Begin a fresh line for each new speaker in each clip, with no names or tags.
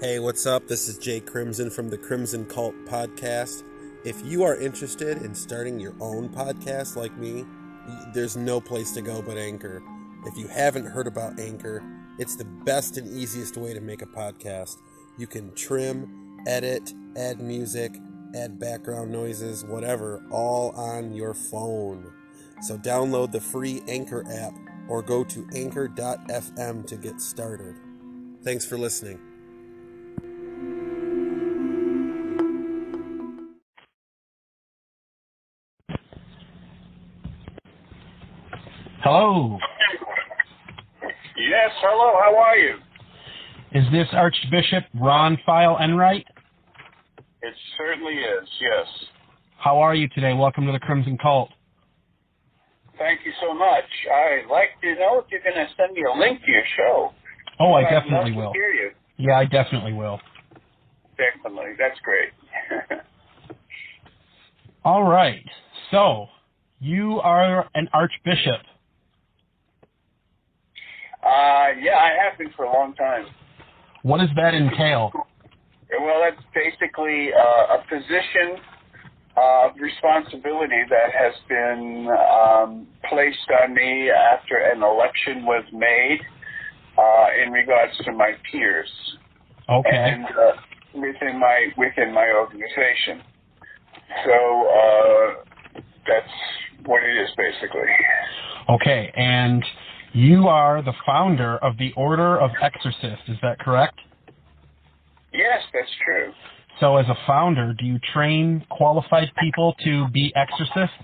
Hey, what's up? This is Jay Crimson from the Crimson Cult Podcast. If you are interested in starting your own podcast like me, there's no place to go but Anchor. If you haven't heard about Anchor, it's the best and easiest way to make a podcast. You can trim, edit, add music, add background noises, whatever, all on your phone. So download the free Anchor app or go to anchor.fm to get started. Thanks for listening.
Hello.
Yes, hello, how are you?
Is this Archbishop Ronald Feyl Enright?
It certainly is, yes.
How are you today? Welcome to the Crimson Cult.
Thank you so much. I'd like to know if you're going to send me a link to your show.
Oh, I definitely will.
I'd love to hear you.
Yeah, I definitely will.
Definitely, that's great.
All right. So, you are an archbishop.
Yeah, I have been for a long time.
What does that entail?
Well, that's basically a position of responsibility that has been placed on me after an election was made in regards to my peers.
Okay.
And within my organization. So that's what it is, basically.
Okay, and you are the founder of the Order of Exorcists, is that correct?
Yes, that's true.
So as a founder, do you train qualified people to be exorcists?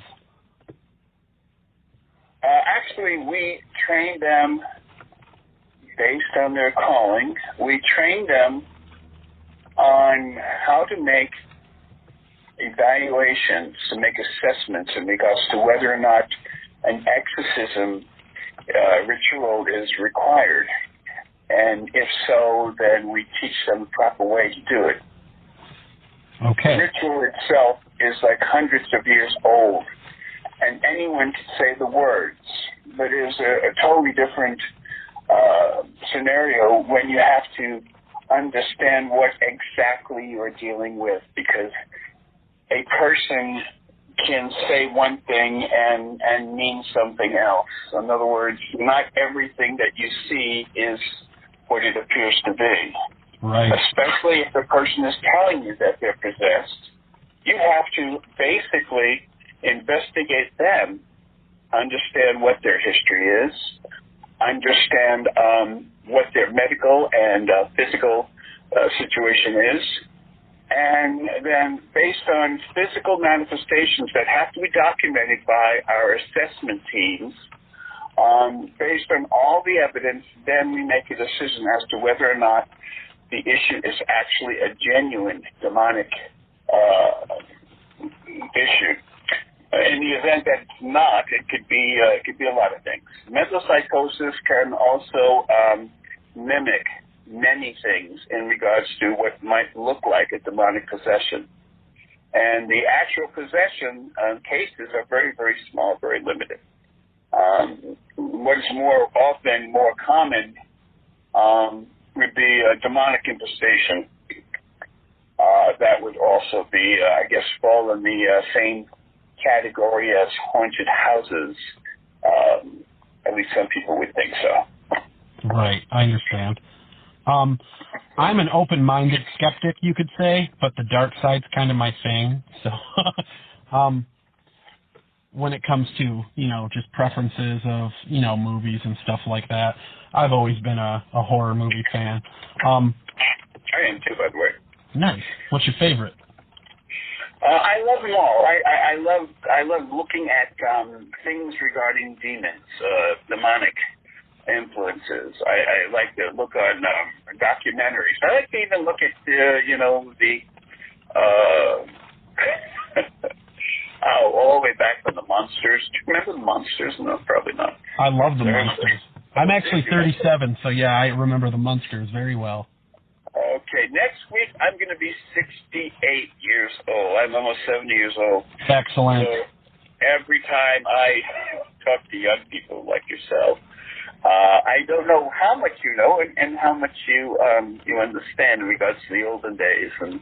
Actually, we train them based on their calling. We train them on how to make evaluations, to make assessments in regards to whether or not an exorcism ritual is required. And if so, then we teach them the proper way to do it.
Okay.
The ritual itself is like hundreds of years old, and anyone can say the words, but it is a totally different scenario when you have to understand what exactly you are dealing with, because a person can say one thing and mean something else. In other words, not everything that you see is what it appears to be.
Right.
Especially if the person is telling you that they're possessed. You have to basically investigate them, understand what their history is, understand what their medical and physical situation is, and then based on physical manifestations that have to be documented by our assessment teams, based on all the evidence, then we make a decision as to whether or not the issue is actually a genuine demonic issue. In the event that it's not, it could be a lot of things. Mental psychosis can also mimic many things in regards to what might look like a demonic possession. And the actual possession cases are very, very small, very limited. What is often more common would be a demonic infestation. That would also be, I guess, fall in the same category as haunted houses. At least some people would think so.
Right, I understand. I'm an open-minded skeptic, you could say, but the dark side's kind of my thing. So, when it comes to, just preferences of, movies and stuff like that, I've always been a horror movie fan.
I am too, by the way.
Nice. What's your favorite?
I love them all. I love looking at things regarding demons, demonic influences. I like to look on documentaries. I like to even look at all the way back from the Monsters. Do you remember the Monsters? No, probably not.
I love the Monsters. I'm actually 37, so yeah, I remember the Monsters very well.
Okay, next week I'm going to be 68 years old. I'm almost 70 years old.
Excellent.
So every time I talk to young people like yourself, I don't know how much you know and how much you understand in regards to the olden days and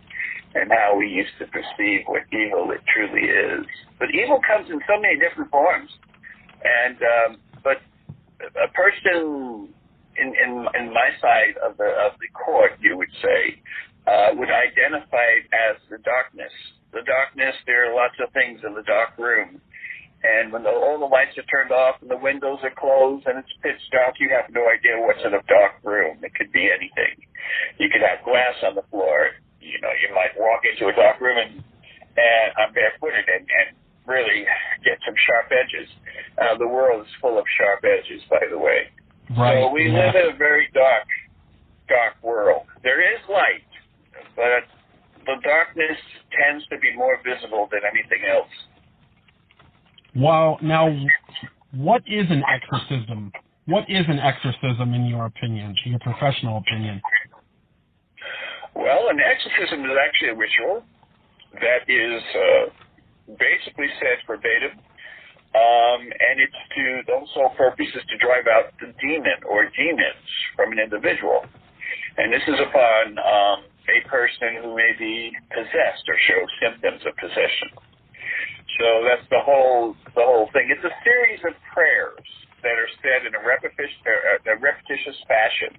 how we used to perceive what evil it truly is. But evil comes in so many different forms, and but a person in my side of the court, you would say, would identify it as the darkness. The darkness. There are lots of things in the dark room. And when all the lights are turned off and the windows are closed and it's pitch dark, you have no idea what's in a dark room. It could be anything. You could have glass on the floor. You know, you might walk into a dark room and I'm barefooted and really get some sharp edges. The world is full of sharp edges, by the way.
Right.
So we live in a very dark world. There is light, but the darkness tends to be more visible than anything else.
Well, now, what is an exorcism? What is an exorcism in your opinion, your professional opinion?
Well, an exorcism is actually a ritual that is basically said verbatim, and it's the sole purpose is to drive out the demon or demons from an individual. And this is upon a person who may be possessed or show symptoms of possession. So that's the whole thing. It's a series of prayers that are said in a repetitious fashion.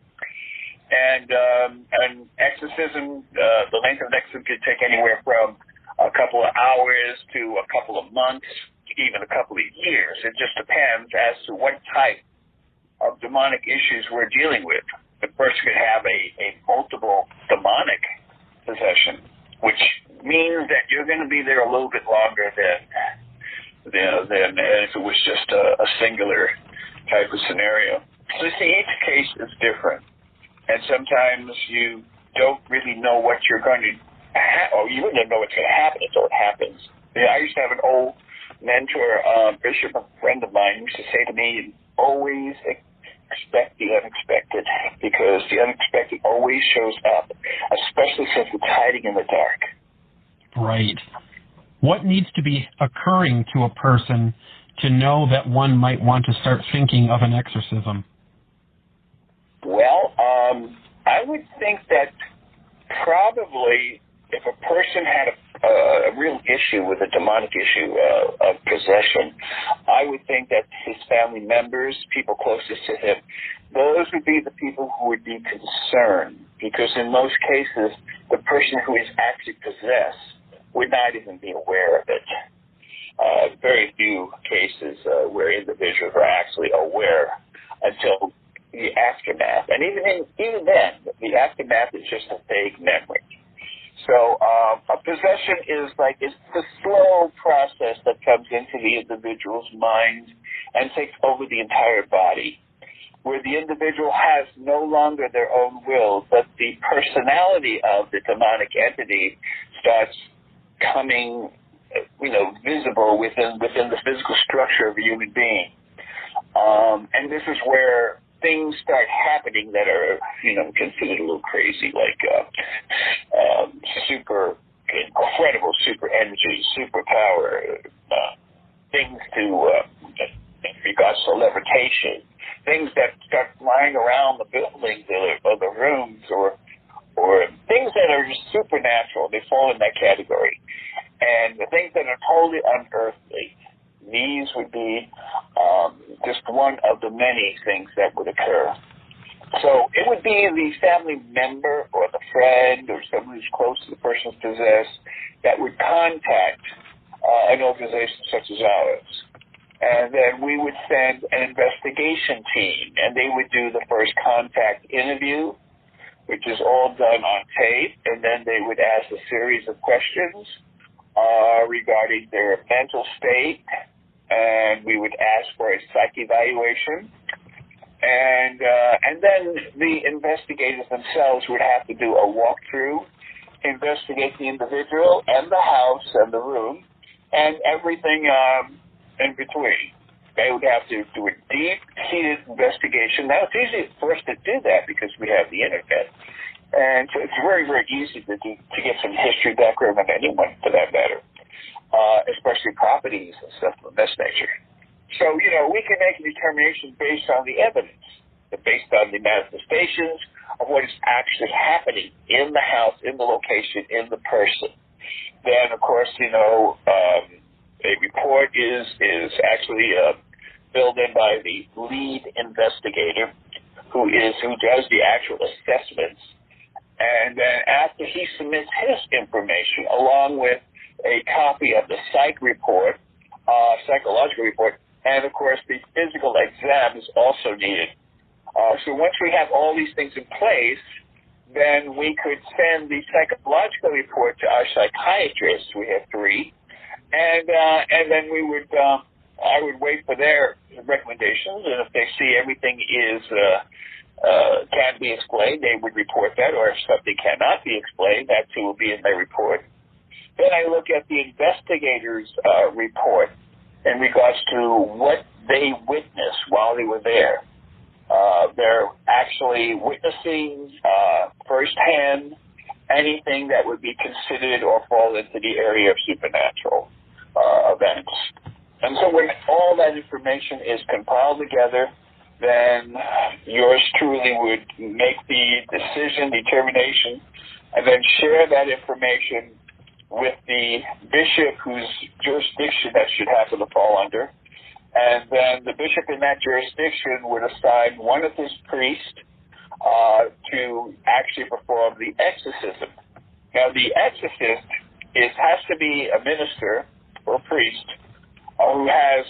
And an exorcism, the length of an exorcism could take anywhere from a couple of hours to a couple of months, even a couple of years. It just depends as to what type of demonic issues we're dealing with. The person could have a multiple demonic possession, which means that you're going to be there a little bit longer than if it was just a singular type of scenario. So see, each case is different, and sometimes you don't really know what you're going to or you wouldn't know what's going to happen until it happens. I used to have an old mentor, Bishop, a friend of mine, used to say to me, always expect the unexpected, because the unexpected always shows up, especially since it's hiding in the dark.
Right. What needs to be occurring to a person to know that one might want to start thinking of an exorcism?
Well, I would think that probably if a person had a real issue with a demonic issue of possession, I would think that his family members, people closest to him, those would be the people who would be concerned, because in most cases, the person who is actually possessed would not even be aware of it. Very few cases where individuals are actually aware until the aftermath. And even then, the aftermath is just a vague memory. So a possession is it's the slow process that comes into the individual's mind and takes over the entire body, where the individual has no longer their own will, but the personality of the demonic entity starts coming, visible within the physical structure of a human being. And this is where things start happening that are, considered a little crazy, like incredible super energy, super power, things in regards to levitation, things that start flying around the buildings or the rooms, or things that are just supernatural. They fall in that category. And the things that are totally unearthly, these would be just one of the many things that would occur. So it would be the family member or the friend or someone who's close to the person who's possessed that would contact an organization such as ours. And then we would send an investigation team, and they would do the first contact interview, which is all done on tape, and then they would ask a series of questions regarding their mental state, and we would ask for a psych evaluation, and then the investigators themselves would have to do a walkthrough, investigate the individual and the house and the room and everything in between. They would have to do a deep-seated investigation. Now, it's easy for us to do that because we have the internet. And so it's very, very easy to get some history background on anyone, for that matter, especially properties and stuff of this nature. So, we can make a determination based on the evidence, based on the manifestations of what is actually happening in the house, in the location, in the person. Then, of course, a report is actually filled in by the lead investigator who does the actual assessments. And then after he submits his information along with a copy of the psychological report, and of course the physical exam is also needed. So once we have all these things in place, then we could send the psychological report to our psychiatrists. We have 3, and then I would wait for their recommendations, and if they see everything can be explained, they would report that, or if something cannot be explained, that too will be in their report. Then I look at the investigator's report in regards to what they witnessed while they were there. They're actually witnessing firsthand anything that would be considered or fall into the area of supernatural events. And so when all that information is compiled together, then yours truly would make the determination, and then share that information with the bishop whose jurisdiction that should happen to fall under. And then the bishop in that jurisdiction would assign one of his priests to actually perform the exorcism. Now, the exorcist has to be a minister or a priest who has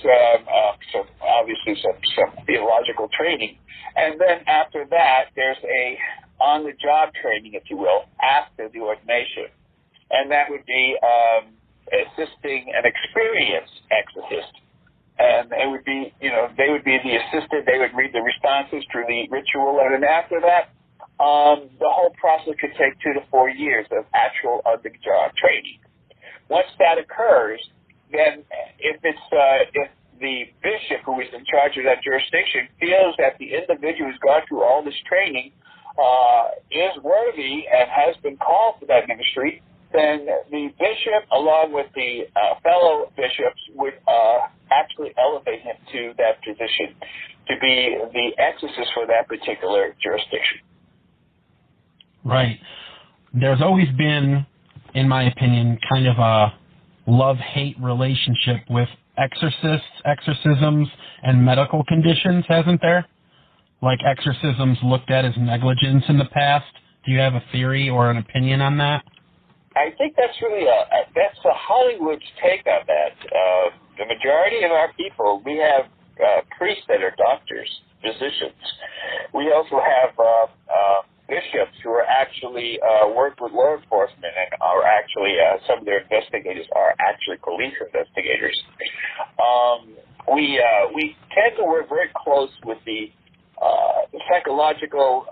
obviously some theological training. And then after that, there's a on-the-job training, if you will, after the ordination. And that would be assisting an experienced exorcist. And it would be, they would be the assistant. They would read the responses through the ritual. And then after that, the whole process could take 2 to 4 years of actual on-the-job training. Once that occurs, then if the bishop who is in charge of that jurisdiction feels that the individual who's gone through all this training is worthy and has been called for that ministry, then the bishop, along with the fellow bishops, would actually elevate him to that position to be the exorcist for that particular jurisdiction.
Right. There's always been, in my opinion, kind of a love-hate relationship with exorcisms, and medical conditions, hasn't there? Like exorcisms looked at as negligence in the past. Do you have a theory or an opinion on that?
I think that's really that's Hollywood's take on that. The majority of our people, we have priests that are doctors, physicians. We also have bishops who are actually work with law enforcement and are actually some of their investigators are actually police investigators. We tend to work very close with the psychological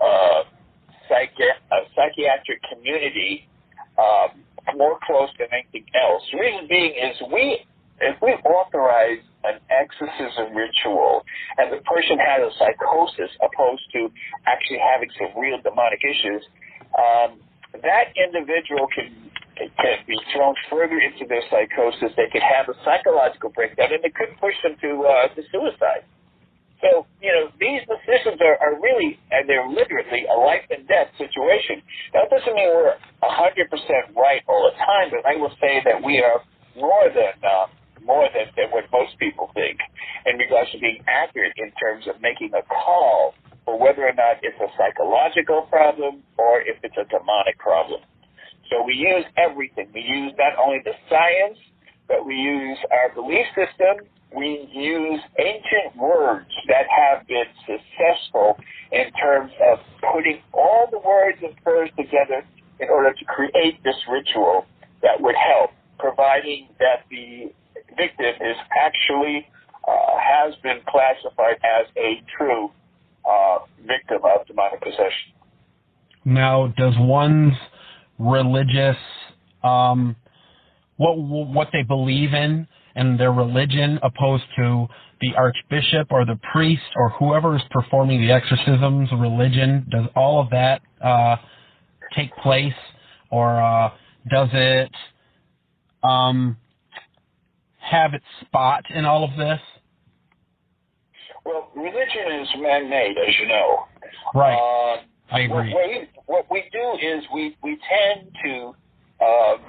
psychiatric community, more close than anything else. The reason being is if we authorize an exorcism ritual and the person has a psychosis opposed to actually having some real demonic issues, that individual can be thrown further into their psychosis. They could have a psychological breakdown, and it could push them to suicide. So, these decisions are really, and they're literally a life and death situation. That doesn't mean we're 100% right all the time, but I will say that we are more than what most people think in regards to being accurate in terms of making a call for whether or not it's a psychological problem or if it's a demonic problem. So we use everything. We use not only the science, but we use our belief system. We use ancient words that have been successful in terms of putting all the words and prayers together in order to create this ritual that would help, providing that the victim is actually has been classified as a true victim of demonic possession.
Now, does one's religious, what they believe in and their religion opposed to the archbishop or the priest or whoever is performing the exorcisms, religion, does all of that take place, or does it have its spot in all of this?
Well, religion is man-made, as you know.
Right. I agree.
What we do is we tend to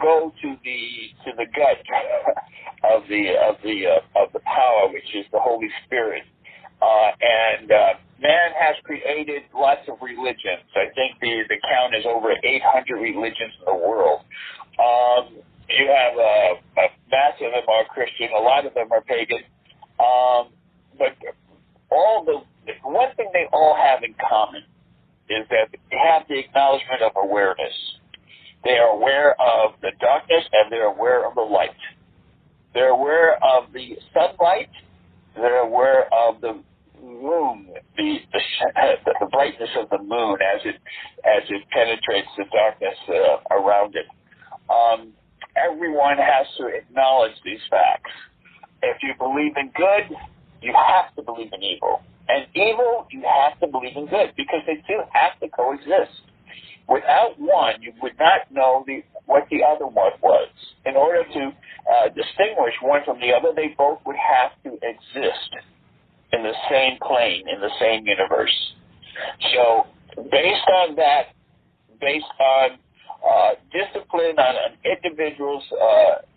go to the gut of the power, which is the Holy Spirit, and man has created lots of religions. I think the count is over 800 religions in the world. You have a mass of them are Christian, a lot of them are pagan, but one thing they all have in common is that they have the acknowledgement of awareness. They are aware of the darkness and they're aware of the light. They're aware of the sunlight. They're aware of the moon, the brightness of the moon as it penetrates the darkness around it. Everyone has to acknowledge these facts. If you believe in good, you have to believe in evil. And evil, you have to believe in good, because they do have to coexist. Without one, you would not know what the other one was. In order to distinguish one from the other, they both would have to exist in the same plane, in the same universe. So based on that, based on discipline on an individual's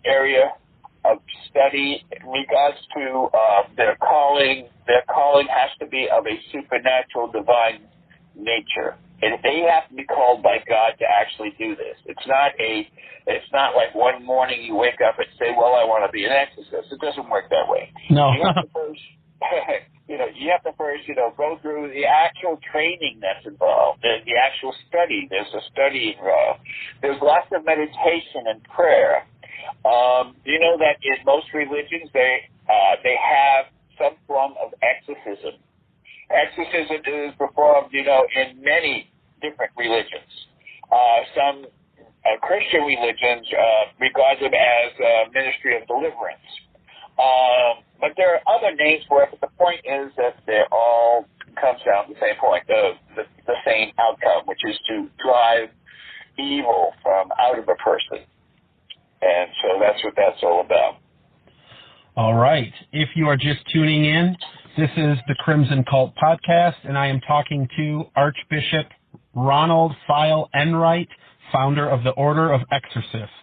area of study in regards to their calling has to be of a supernatural, divine nature. And they have to be called by God to actually do this. It's not like one morning you wake up and say, well, I want to be an exorcist. It doesn't work that way.
No.
You have to first, go through the actual training that's involved, the actual study. There's a study involved. There's lots of meditation and prayer. You know that in most religions they have some form of exorcism. Exorcism is performed, in many different religions. Some Christian religions regard them as a ministry of deliverance. But there are other names for it, but the point is that they all comes down to the same point, the same outcome, which is to drive evil from out of a person. And so that's what that's all about.
All right. If you are just tuning in, this is the Crimson Cult Podcast, and I am talking to Archbishop Ronald Feyl Enright, founder of the Order of Exorcists.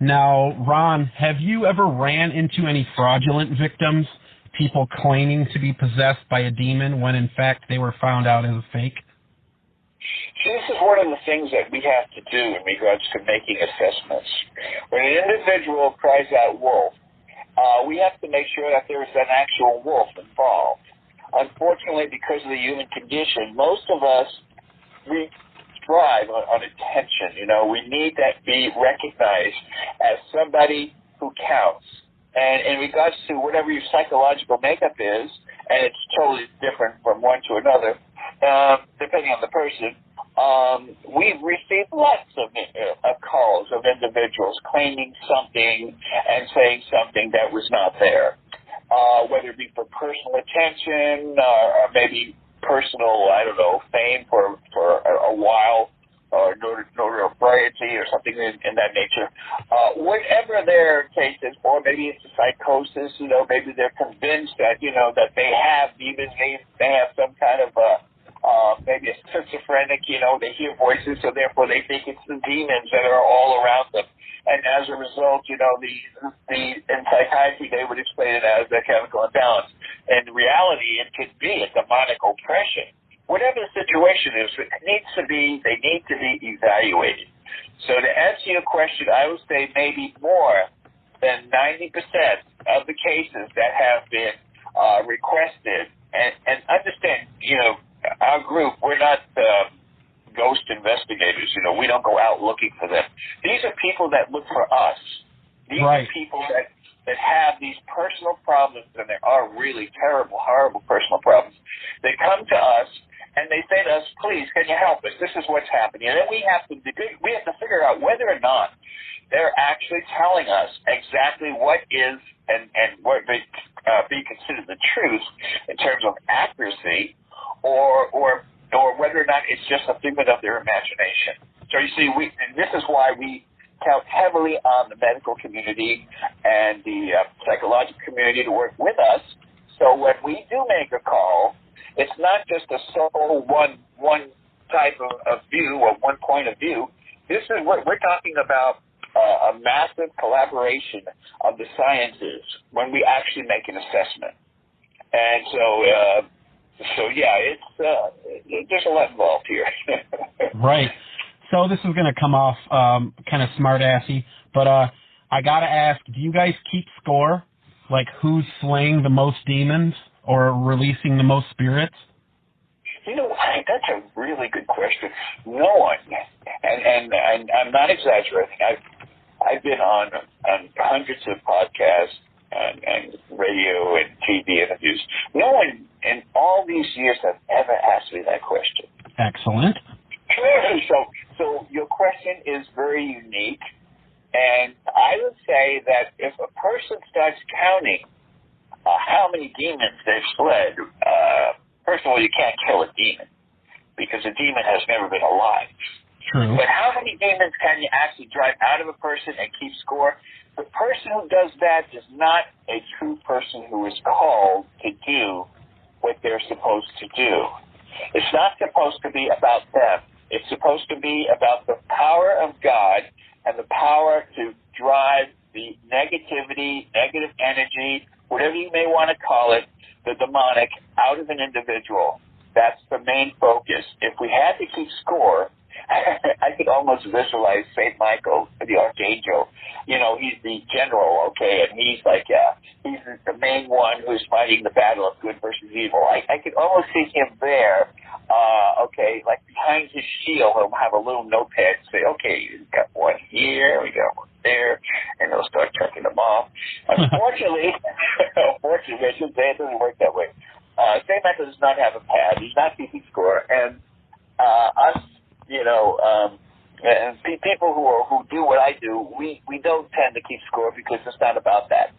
Now, Ron, have you ever ran into any fraudulent victims, people claiming to be possessed by a demon when in fact they were found out as a fake?
See, this is one of the things that we have to do in regards to making assessments. When an individual cries out wolf, we have to make sure that there is an actual wolf involved. Unfortunately, because of the human condition, most of us, we thrive on attention. We need that be recognized as somebody who counts. And in regards to whatever your psychological makeup is, and it's totally different from one to another, depending on the person, we've received lots of calls of individuals claiming something and saying something that was not there, whether it be for personal attention or maybe personal, fame for a while, or notoriety or something in that nature. Whatever their case is, or maybe it's a psychosis, maybe they're convinced that, that they have demons, they have some kind of maybe a schizophrenic, they hear voices, so therefore they think it's the demons that are all around them. And as a result, in psychiatry, they would explain it as a chemical imbalance. In reality, it could be a demonic oppression. Whatever the situation is, they need to be evaluated. So to answer your question, I would say maybe more than 90% of the cases that have been requested, and understand, our group, we're not ghost investigators. We don't go out looking for them. These are people that look for us. These are people that have these personal problems, and there are really terrible, horrible personal problems. They come to us, and they say to us, please, can you help us? This is what's happening. And then we have to figure out whether or not they're actually telling us exactly what is and what may be considered the truth in terms of accuracy, or whether or not it's just a figment of their imagination. So you see, and this is why we count heavily on the medical community and the psychological community to work with us, So when we do make a call, it's not just a sole one type of view or one point of view. This is what we're talking about, a massive collaboration of the sciences when we actually make an assessment. And so yeah, it's there's a lot involved here.
Right. So this is going to come off kind of smart-assy, but I got to ask, do you guys keep score? Like who's slaying the most demons or releasing the most spirits?
You know, that's a really good question. No one, and I'm not exaggerating. I've been on hundreds of podcasts and radio and TV interviews. No one in all these years has ever asked me that question.
Excellent.
So your question is very unique, and I would say that if a person starts counting how many demons they've fled, first of all, you can't kill a demon because a demon has never been alive.
True.
But how many demons can you actually drive out of a person and keep score? The person who does that is not a true person who is called to do what they're supposed to do. It's not supposed to be about them. It's supposed to be about the power of God and the power to drive the negativity, negative energy, whatever you may want to call it, the demonic, out of an individual. That's the main focus. If we had to keep score, I could almost visualize St. Michael, the archangel. You know, he's the general, okay, and he's like, he's the main one who's fighting the battle of good versus evil. I could almost see him there, okay, like behind his shield, he'll have a little notepad and say, okay, we got one here, we got one there, and he'll start checking them off. Unfortunately, I should say it doesn't work that way. St. Michael does not have a pad. He's not keeping score, and us, you know, and people who do what I do, we don't tend to keep score because it's not about that.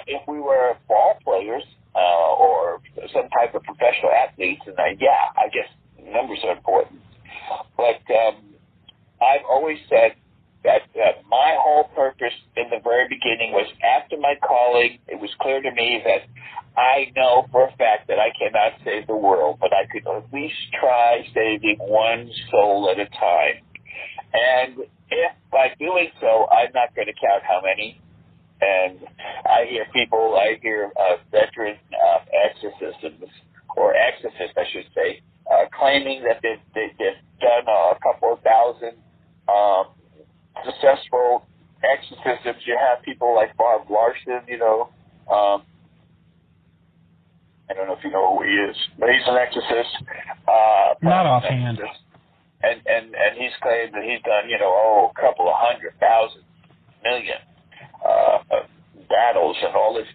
If we were ball players or some type of professional athletes, and I guess numbers are important. But I've always said that my whole purpose in the very beginning was after my calling, it was clear to me that I know for a fact that I cannot save the world, but I could at least try saving one soul at a time. And if by doing so, I'm not going to count how many. And I hear veteran exorcists, or exorcists, I should say, claiming that they've done a couple of thousand successful exorcisms. You have people like Bob Larson, you know. I don't know if you know who he is, but he's an exorcist.
Not offhand.
And he's claimed that he's done, you know, a couple of 100,000 million battles and all this.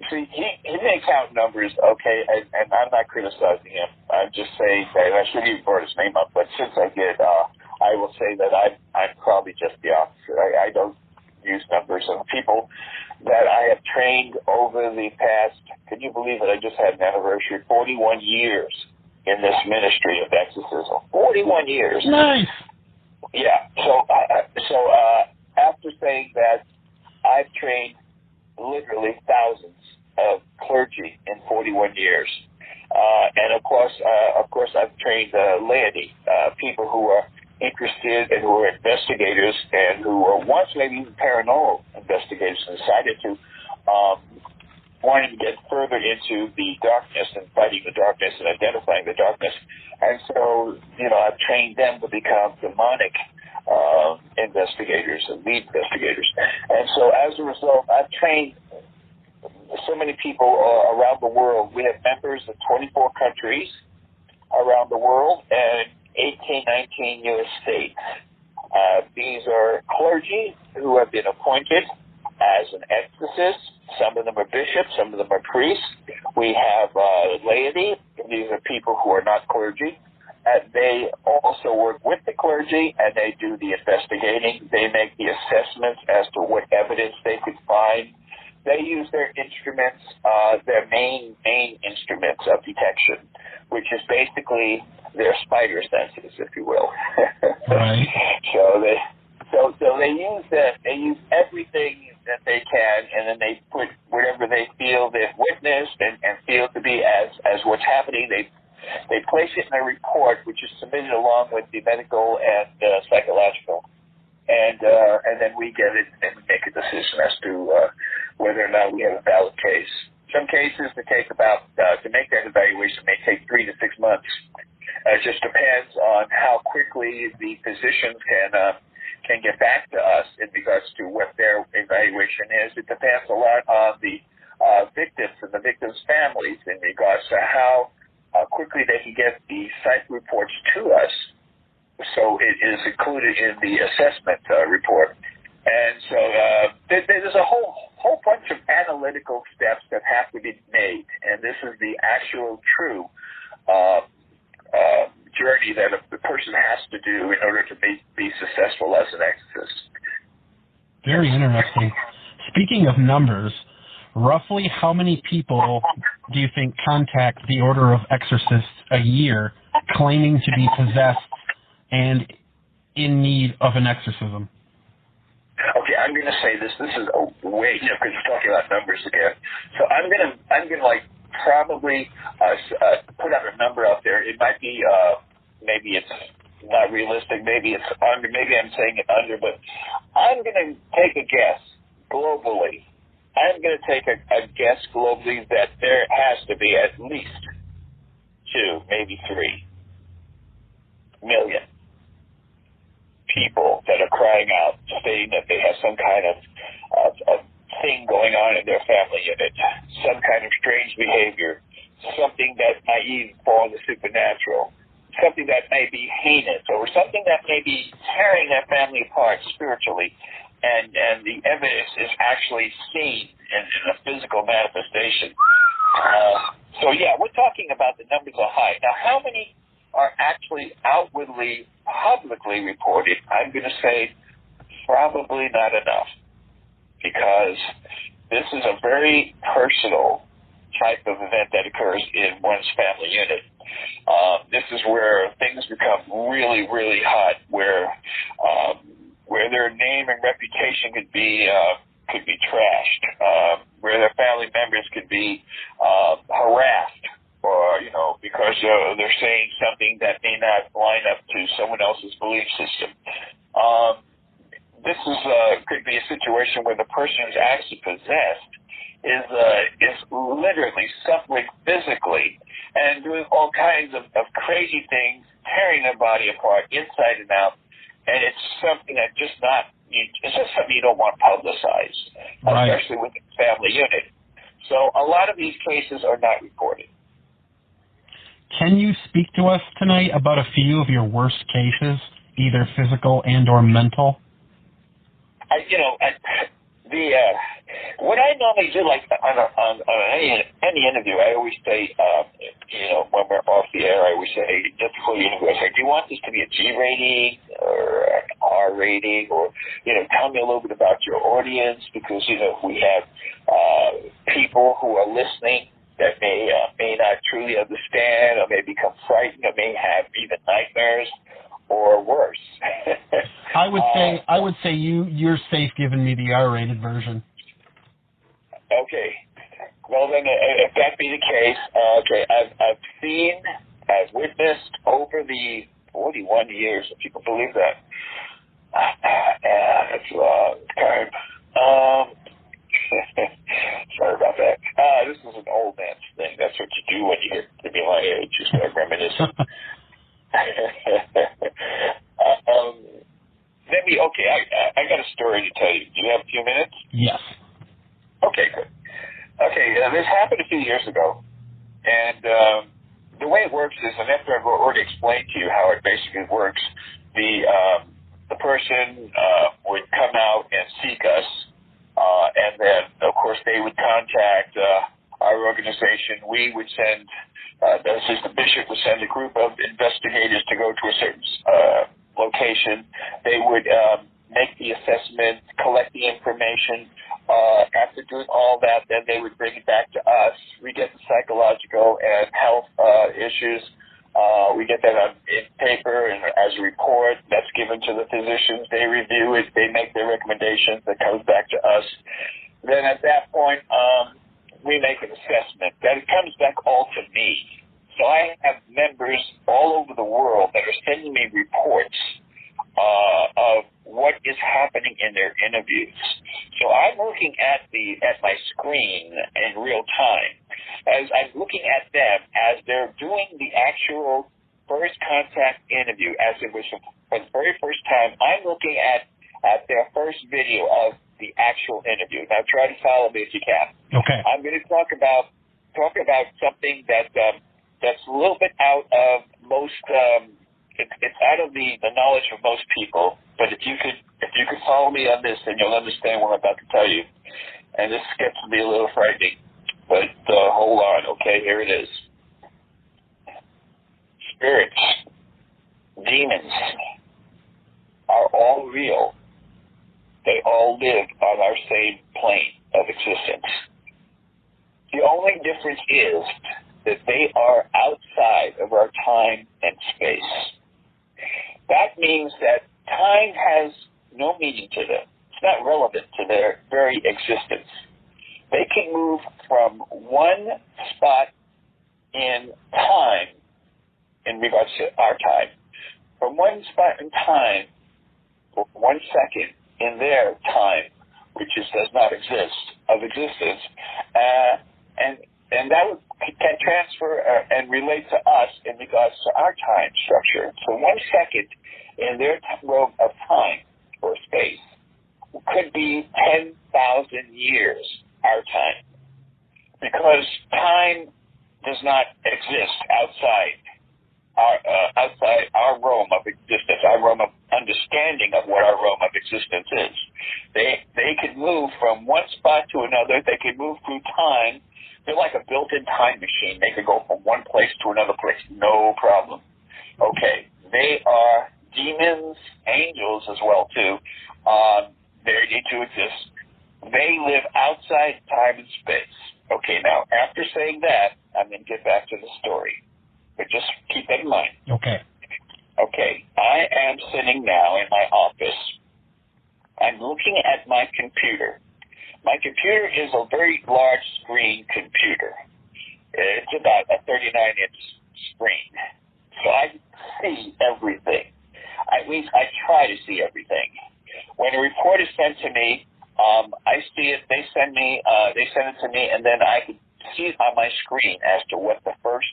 See, he makes out numbers, okay, and I'm not criticizing him. I'm just saying that I shouldn't even brought his name up, but since I did, I will say that I'm probably just the opposite. I don't use numbers. And people that I have trained over the past, can you believe it, I just had an anniversary, 41 years in this ministry of exorcism. 41 years.
Nice.
Yeah. So after saying that, I've trained literally thousands of clergy in 41 years. And of course, I've trained laity, people who are interested and who are investigators and who were once maybe even paranormal investigators and decided to wanting to get further into the darkness and fighting the darkness and identifying the darkness. And so, you know, I've trained them to become demonic investigators and lead investigators. And so as a result, I've trained so many people around the world. We have members in 24 countries around the world and 18, 19 U.S. states. These are clergy who have been appointed as an exorcist. Some of them are bishops, some of them are priests. We have laity. These are people who are not clergy. They also work with the clergy, and they do the investigating. They make the assessments as to what evidence they could find. They use their instruments, their main instruments of detection, which is basically their spider senses, if you will.
Right.
So they use that. They use everything that they can, and then they put whatever they feel they've witnessed and feel to be as what's happening. They place it in a report, which is submitted along with the medical and psychological, and then we get it and we make a decision as to whether or not we have a valid case. Some cases to make that evaluation may take 3 to 6 months. It just depends on how quickly the physicians can get back to us in regards to what their evaluation is. It depends a lot on the victims and the victims' families in regards to how quickly they can get the psych reports to us. So it is included in the assessment report. And so there's a whole bunch of analytical steps that have to be made, and this is the actual true journey that the person has to do in order to be successful as an exorcist.
Very interesting. Speaking of numbers, roughly how many people do you think contact the Order of Exorcists a year claiming to be possessed and in need of an exorcism?
Okay, I'm going to say this. This is way, because we're talking about numbers again. So I'm going to like probably put out a number out there. It might be maybe it's not realistic. Maybe it's under. Maybe I'm saying it under. But I'm going to take a guess globally. I'm going to take a guess globally that there has to be at least 2, maybe 3 million people that are crying out, stating that they have some kind of thing going on in their family unit, some kind of strange behavior, something that might even fall in the supernatural, something that may be heinous, or something that may be tearing their family apart spiritually, and the evidence is actually seen in a physical manifestation. So yeah, we're talking about the numbers are high. Now, how many are actually outwardly, publicly reported? I'm going to say probably not enough, because this is a very personal type of event that occurs in one's family unit. This is where things become really, really hot, where their name and reputation could be trashed, where their family members could be harassed, or because they're saying something that may not line up to someone else's belief system. This could be a situation where the person who's actually possessed is literally suffering physically and doing all kinds of crazy things, tearing their body apart inside and out, and it's something that it's just something you don't want publicized,
right,
especially with the family unit. So a lot of these cases are not reported.
Can you speak to us tonight about a few of your worst cases, either physical and or mental?
What I normally do, like on any interview, I always say, when we're off the air, I always say, just before the interview, I say, do you want this to be a G rating or an R rating, or tell me a little bit about your audience, because we have people who are listening that may not truly understand, or may become frightened, or may have even nightmares, or worse.
I would say you're safe giving me the R-rated version.
Okay. Well, then, if that be the case, okay, I've witnessed over the 41 years, if you can believe that. That's a long time. Sorry about that. This is an old man's thing. That's what you do when you get to be my age. You start reminiscing. I got a story to tell you. Do you have a few minutes?
Yes.
Okay, good. Okay, this happened a few years ago, and the way it works is, and after I've already explained to you how it basically works, the person would come out and seek us, and then, of course, they would contact our organization. We would send, the bishop would send a group of investigators to go to a certain location. They would make the assessment, collect the information. After doing all that, then they would bring it back to us. We get the psychological and health issues. We get that in paper and as a report that's given to the physicians. They review it. They make their recommendations. That comes back to us. real time. As I'm looking at them as they're doing the actual first contact interview, as it was for the very first time, I'm looking at their first video of the actual interview. Now try to follow me if you can.
Okay.
I'm going to talk about something that's a little bit out of most. It's out of the knowledge of most people. But if you could follow me on this, then you'll understand what I'm about to tell you. And this gets to be a little frightening. But hold on, okay? Here it is. Spirits, demons are all real. They all live on our same plane of existence. The only difference is that they are outside of our time and space. That means that time has no meaning to them. It's not relevant to their very existence. They can move from one spot in time, in regards to our time, from one spot in time for 1 second in their time, which does not exist, of existence, and that can transfer and relate to us in regards to our time structure. So 1 second in their realm of time or space could be 10,000 years our time, because time does not exist outside our realm of existence, our realm of understanding of what our realm of existence is. They can move from one spot to another. They can move through time. They're like a built-in time machine. They can go from one place to another place, no problem. Okay, they are demons, angels as well too. They need to exist. They live outside time and space. Okay, now after saying that, I'm going to get back to the story. But just keep that in mind.
Okay.
Okay, I am sitting now in my office. I'm looking at my computer. My computer is a very large screen computer. It's about a 39-inch screen. So I see everything. At least I try to see everything. When a report is sent to me, I see it. They send it to me, and then I can see it on my screen as to what the first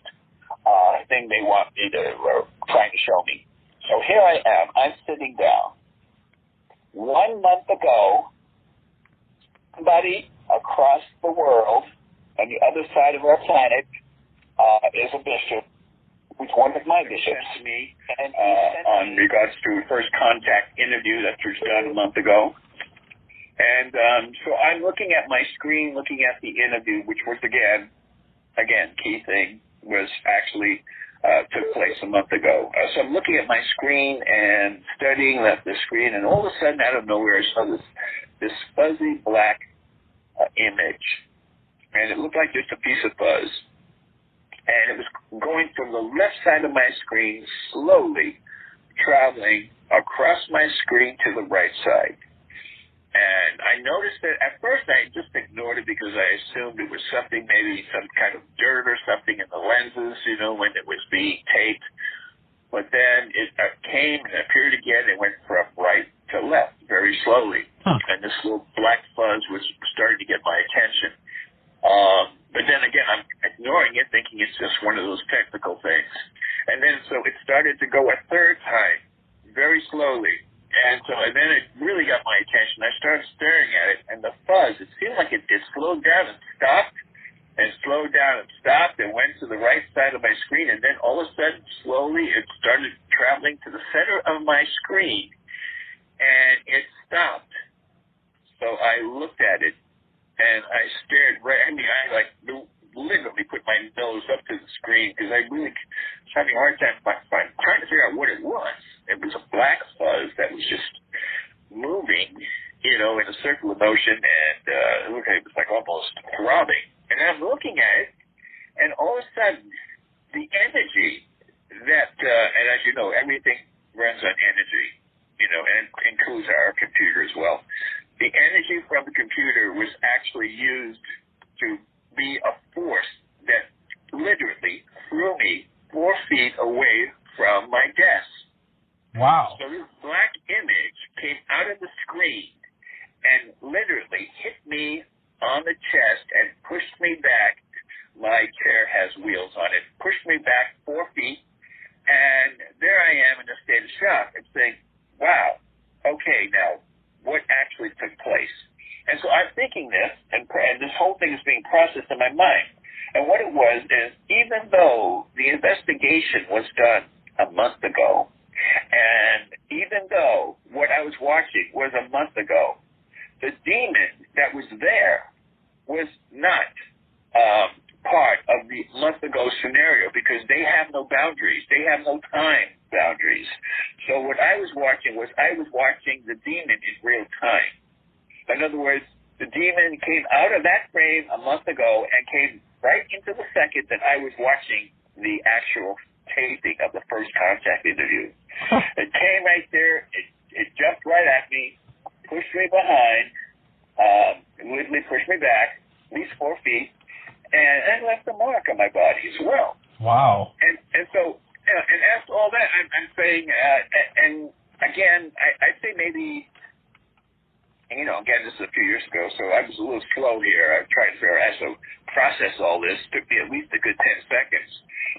thing they want me to trying to show me. So here I am. I'm sitting down. 1 month ago, somebody across the world on the other side of our planet is a bishop, who's one of my bishops, to me, on regards to first contact interview that was done a month ago. And so I'm looking at my screen, looking at the interview, which was again, key thing was actually took place a month ago. So I'm looking at my screen and studying the screen, and all of a sudden, out of nowhere, I saw this fuzzy black image, and it looked like just a piece of fuzz. And it was going from the left side of my screen, slowly traveling across my screen to the right side. And I noticed that at first I just ignored it because I assumed it was something, maybe some kind of dirt or something in the lenses, when it was being taped. But then it came and appeared again. It went from right to left very slowly. And this little black fuzz was starting to get my attention. But then again, I'm ignoring it, thinking it's just one of those technical things. And then so it started to go a third time, very slowly. And then it really got my attention. I started staring at it, and the fuzz, it seemed like it slowed down and stopped, and slowed down and stopped, and went to the right side of my screen, and then all of a sudden, slowly, it started traveling to the center of my screen, and it stopped. So I looked at it, and I stared right, I literally put my nose up to the screen, because I really was having a hard time trying to figure out what it was. It was a black fuzz that was just moving, in a circular motion, and it looked like it was like almost throbbing. And I'm looking at it, and all of a sudden, the energy that, and as you know, everything runs on energy, and includes our computer as well. The energy from the computer was actually used to be a force that literally threw me 4 feet away from my desk.
Wow.
So this black image came out of the screen and literally hit me on the chest and pushed me back. My chair has wheels on it. Pushed me back 4 feet, and there I am in a state of shock and saying, wow, okay, now, what actually took place? And so I'm thinking this, and this whole thing is being processed in my mind. And what it was is, even though the investigation was done a month ago, and even though what I was watching was a month ago, the demon that was there was not part of the month ago scenario, because they have no boundaries. They have no time boundaries. So what I was watching was the demon in real time. In other words, the demon came out of that frame a month ago and came right into the second that I was watching the actual taping of the first contact interview. It came right there. It jumped right at me, pushed me behind, literally pushed me back at least 4 feet, and left a mark on my body as well.
Wow.
And so, and after all that, I'm saying, and again, I'd say maybe, again, this is a few years ago, so I was a little slow here. I'm trying to figure out how to process all this. It took me at least a good 10 seconds.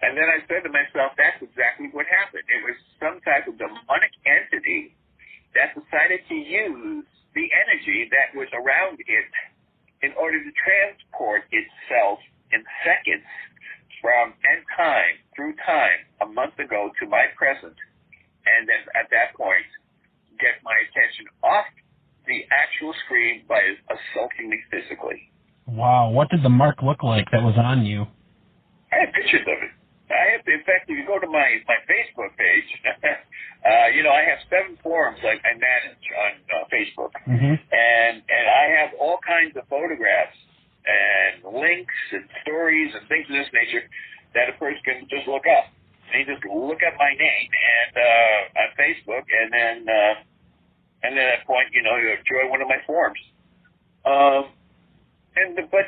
And then I said to myself, that's exactly what happened. It was some type of demonic entity that decided to use the energy that was around it in order to transport itself in seconds from end time through time a month ago to my present, and then at that point get my attention off the actual screen by assaulting me physically.
Wow. What did the mark look like that was on you?
I have pictures of it. In fact, if you go to my Facebook page, I have 7 forums I manage on Facebook, and I have all kinds of photographs and links and stories and things of this nature that a person can just look up. And you just look up my name and on Facebook, and then at that point, you join one of my forums. But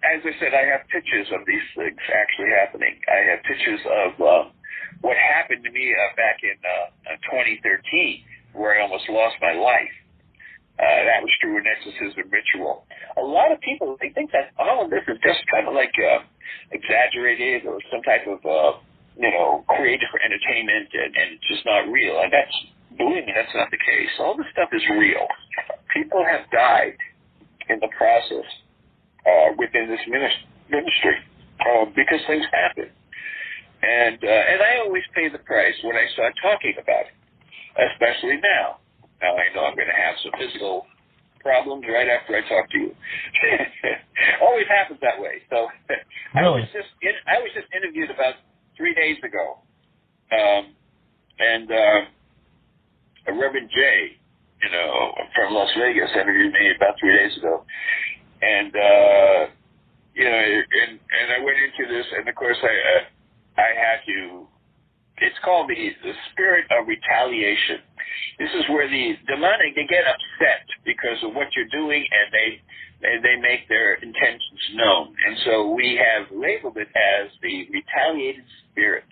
as I said, I have pictures of these things actually happening. I have pictures of what happened to me back in 2013, where I almost lost my life. That was through an exorcism ritual. A lot of people, they think that all of this is just kind of like exaggerated or some type of, created for entertainment, and it's just not real. And believe me, that's not the case. All this stuff is real. People have died in the process within this ministry because things happen. And I always pay the price when I start talking about it, especially now. Now I know I'm going to have some physical problems right after I talk to you. Always happens that way. So
really?
I was just interviewed about 3 days ago, and a Reverend J, from Las Vegas, interviewed me about 3 days ago, and and I went into this, and of course I had to. It's called the spirit of retaliation. This is where the demonic, they get upset because of what you're doing, and they make their intentions known. And so we have labeled it as the retaliated spirit.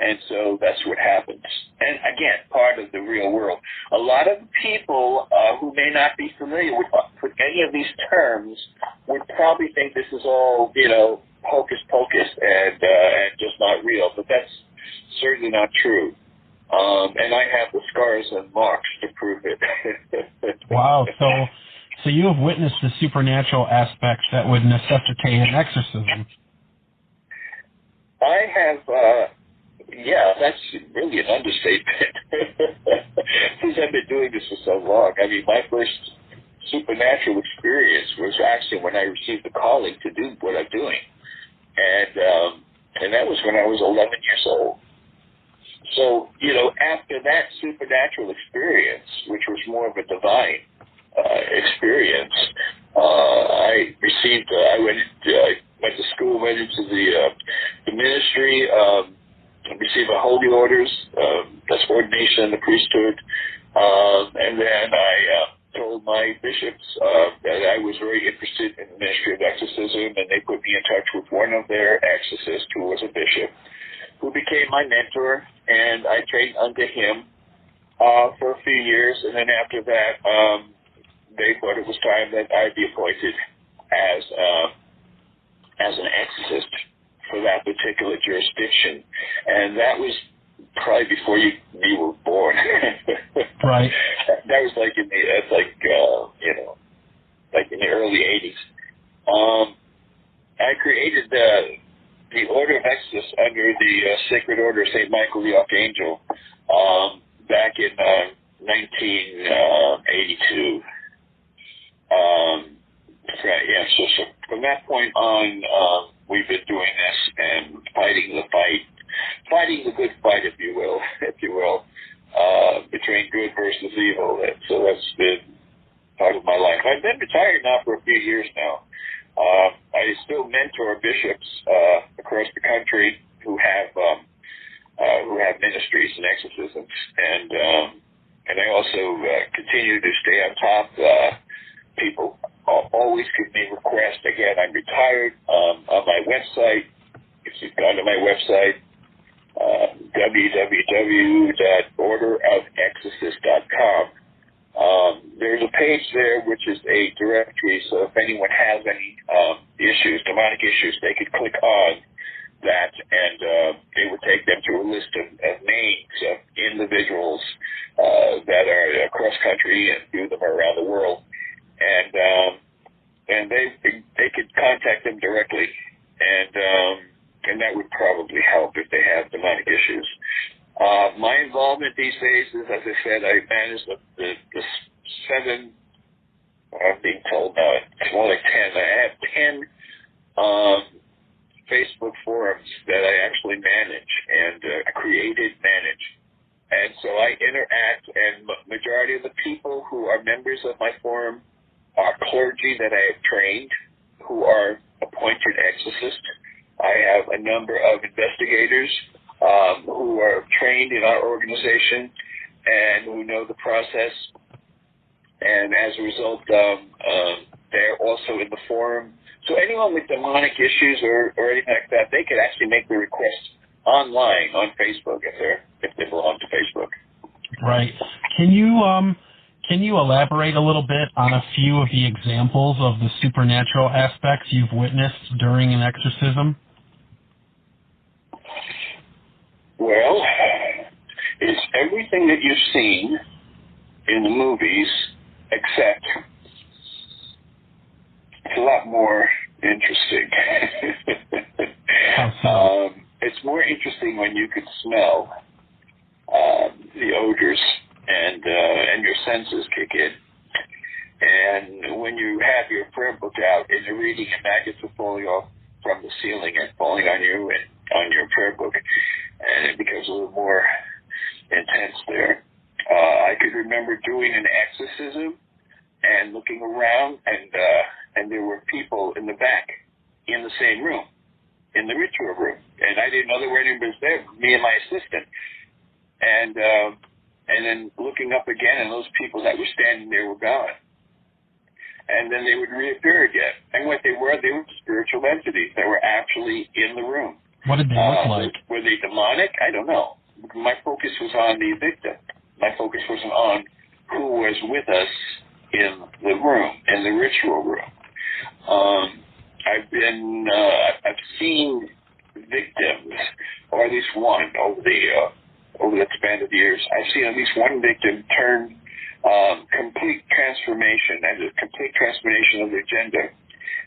And so that's what happens. And again, part of the real world. A lot of people who may not be familiar with any of these terms would probably think this is all, hocus pocus and just not real. But that's certainly not true. And I have the scars and marks to prove it.
Wow. So you have witnessed the supernatural aspects that would necessitate an exorcism.
I have, that's really an understatement. Since I've been doing this for so long. I mean, my first supernatural experience was actually when I received the calling to do what I'm doing. And that was when I was 11 years old. So, after that supernatural experience, which was more of a divine experience, I went to school, went into the ministry, received my holy orders, that's ordination in the priesthood, and then I told my bishops that I was very interested in the ministry of exorcism, and they put me in touch with one of their exorcists who was a bishop, who became my mentor, and I trained under him for a few years, and then after that, they thought it was time that I be appointed as an exorcist for that particular jurisdiction, and that was probably before you were born.
Right.
That was like in the early '80s. I created the Order of Exorcists under the Sacred Order of St. Michael the Archangel back in 1982. So from that point on, we've been doing this and fighting the good fight, if you will, between good versus evil. And so that's been part of my life. I've been retired now for a few years now. I still mentor bishops across the country who have ministries and exorcisms, and I also continue to stay on top. People always give me requests. Again, I'm retired. On my website, if you've gone to my website, www.orderofexorcist.com. There's a page there which is a directory, so if anyone has any demonic issues, they could click on that, and it would take them to a list of names of individuals that are across country, and a few of them are around the world, and they could contact them directly, and that would probably help if they have demonic issues. My involvement these days is, as I said, I manage the 7, I'm being told now, it's more like 10. I have 10 Facebook forums that I actually manage and manage. And so I interact, and majority of the people who are members of my forum are clergy that I have trained who are appointed exorcists. I have a number of investigators who are trained in our organization and who know the process. And as a result, they're also in the forum. So anyone with demonic issues or anything like that, they could actually make the request online on Facebook if they belong to Facebook.
Right. Can you elaborate a little bit on a few of the examples of the supernatural aspects you've witnessed during an exorcism?
Well, it's everything that you've seen in the movies, except it's a lot more interesting. It's more interesting when you can smell the odors and your senses kick in. And when you have your prayer book out and you're reading and maggots are falling off from the ceiling and falling on you and on your prayer book, and it becomes a little more intense there. I could remember doing an exorcism and looking around, and there were people in the back in the same room, in the ritual room, and I didn't know there were anybody there, me and my assistant. And then looking up again, and those people that were standing there were gone. And then they would reappear again. And what they were spiritual entities that were actually in the room.
What did they look like?
Were they demonic? I don't know. My focus was on the victim. My focus wasn't on who was with us in the room, in the ritual room. I've seen victims, or at least one over the span of years. I've seen at least one victim turn complete transformation, and a complete transformation of their gender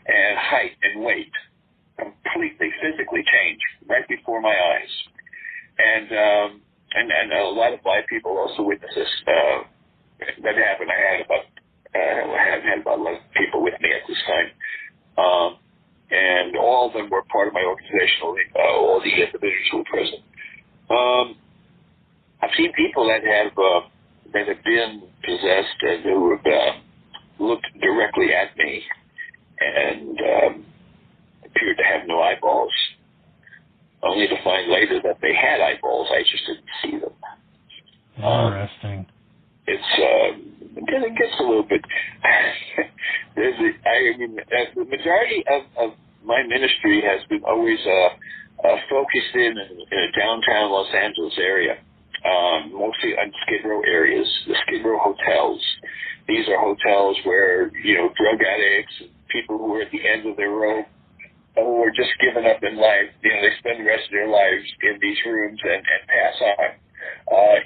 and height and weight, completely physically changed right before my eyes. And a lot of my people also witnessed this. That happened. I had about 11 people with me at this time. And all of them were part of my organization, all the individuals who were present. I've seen people that have been possessed and who have looked directly at me and appeared to have no eyeballs, only to find later that they had eyeballs. I just didn't see them.
Interesting.
It gets a little bit. The majority of my ministry has been always focused in a downtown Los Angeles area, mostly on Skid Row areas, the Skid Row hotels, These are hotels where, drug addicts, people who are at the end of their rope, who are just giving up in life, they spend the rest of their lives in these rooms and pass on,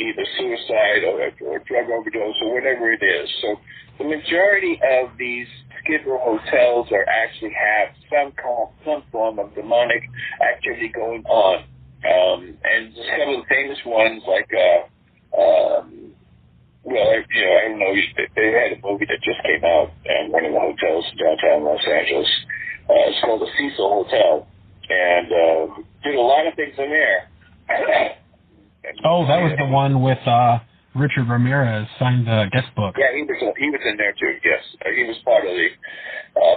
either suicide or drug overdose or whatever it is. So the majority of these Skid Row hotels actually have some form of demonic activity going on. And some of the famous ones like, I don't know, they had a movie that just came out in one of the hotels in downtown Los Angeles. It's called the Cecil Hotel, and did a lot of things in there.
Oh, that was the one with Richard Ramirez signed the guest book.
Yeah, he was in there too. Yes, he was part of the.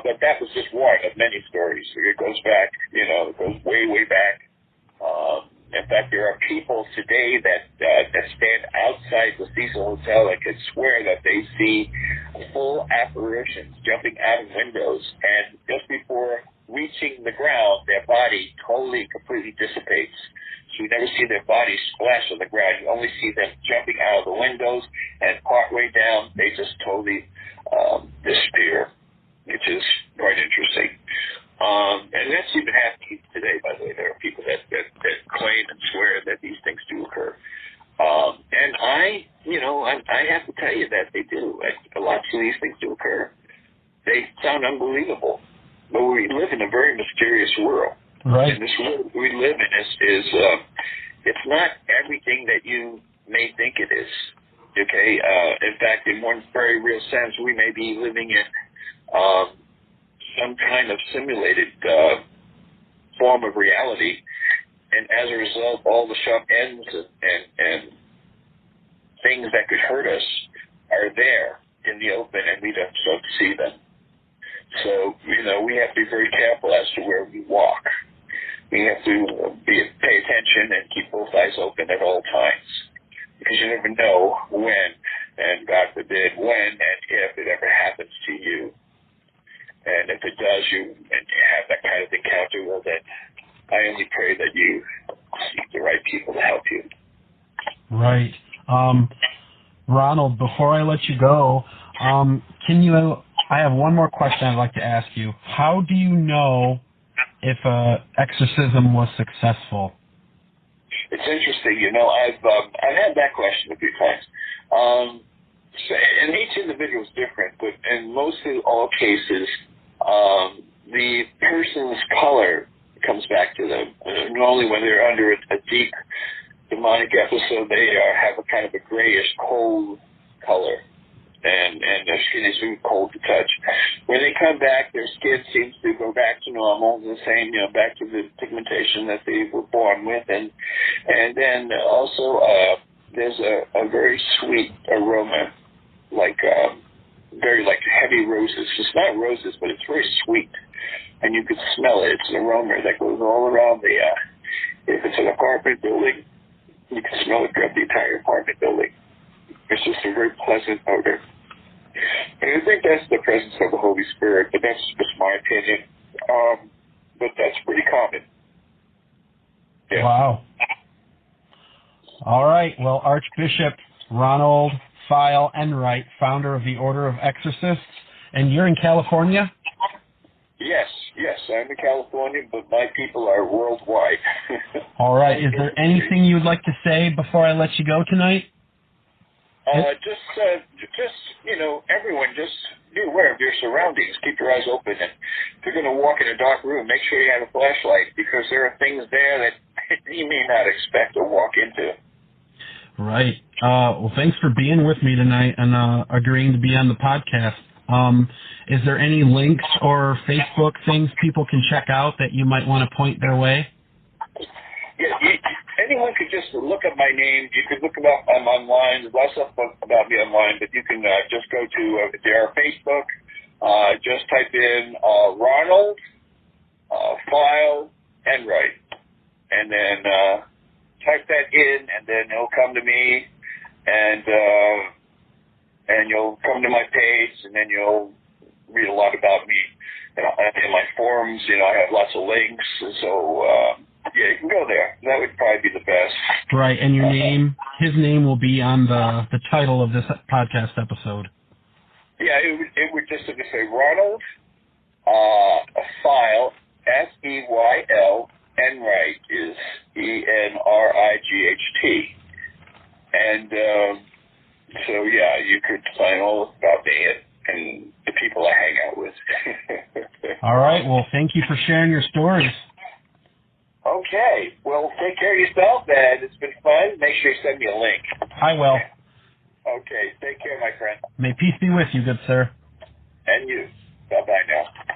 But that was just one of many stories. It goes back, it goes way, way back. In fact, there are people today that stand outside the Cecil Hotel and can swear that they see full apparitions jumping out of windows, and just before reaching the ground, their body completely dissipates. So you never see their body splash on the ground. You only see them jumping out of the windows, and partway down, they just totally disappear, which is quite interesting. And that's even happening today, by the way. There are people that claim and swear that these things do occur. And I have to tell you that they do. Lots of these things do occur. They sound unbelievable. But we live in a very mysterious world.
Right.
And this world we live in is it's not everything that you may think it is. Okay? In fact, in one very real sense, we may be living in some kind of simulated form of reality, and as a result, all the sharp ends and things that could hurt us are there in the open, and we don't see them. So, we have to be very careful as to where we walk. We have to pay attention and keep both eyes open at all times, because you never know when, and God forbid, when and if it ever happens to you. And if it does, and you have that kind of encounter, well, then I only pray that you seek the right people to help you.
Right. Ronald, before I let you go, I have one more question I'd like to ask you. How do you know if exorcism was successful?
It's interesting. I've had that question a few times. And each individual is different, but in mostly all cases, the person's color comes back to them. Normally when they're under a deep demonic episode, they have a kind of a grayish, cold color, and their skin is very cold to touch. When they come back, their skin seems to go back to normal, the same, back to the pigmentation that they were born with, and then also there's a very sweet aroma, like heavy roses. It's not roses, but it's very sweet, and you can smell it. It's an aroma that goes all around if it's an apartment building, you can smell it throughout the entire apartment building. It's just a very pleasant odor. And I think that's the presence of the Holy Spirit, but that's just my opinion. But that's pretty common. Yeah.
Wow. All right. Well, Archbishop Ronald Feyl Enright, founder of the Order of Exorcists, and you're in California?
Yes, I'm in California, but my people are worldwide.
All right. Is there anything you would like to say before I let you go tonight? Everyone, just be aware of your surroundings. Keep your eyes open, and if you're going to walk in a dark room, make sure you have a flashlight, because there are things there that you may not expect to walk into. Right. Well, thanks for being with me tonight and agreeing to be on the podcast. Is there any links or Facebook things people can check out that you might want to point their way?
Yeah, anyone could just look up my name. You could look up online. There's lots of stuff about me online, but you can just go to their Facebook. Just type in Ronald Feyl Enright, and then type that in, and then it'll come to me, and you'll come to my page, and then you'll read a lot about me. In my forums, I have lots of links, and so yeah, you can go there. That would probably be the best.
Right, and your name, his name will be on the title of this podcast episode.
Yeah, it would just say Ronald Feyl, F-E-Y-L, Enright is E-N-R-I-G-H-T. And so, yeah, you could find all about me and the people I hang out with.
All right. Well, thank you for sharing your stories.
Okay. Well, take care of yourself, and it's been fun. Make sure you send me a link.
I will.
Okay. Take care, my friend.
May peace be with you, good sir.
And you. Bye-bye now.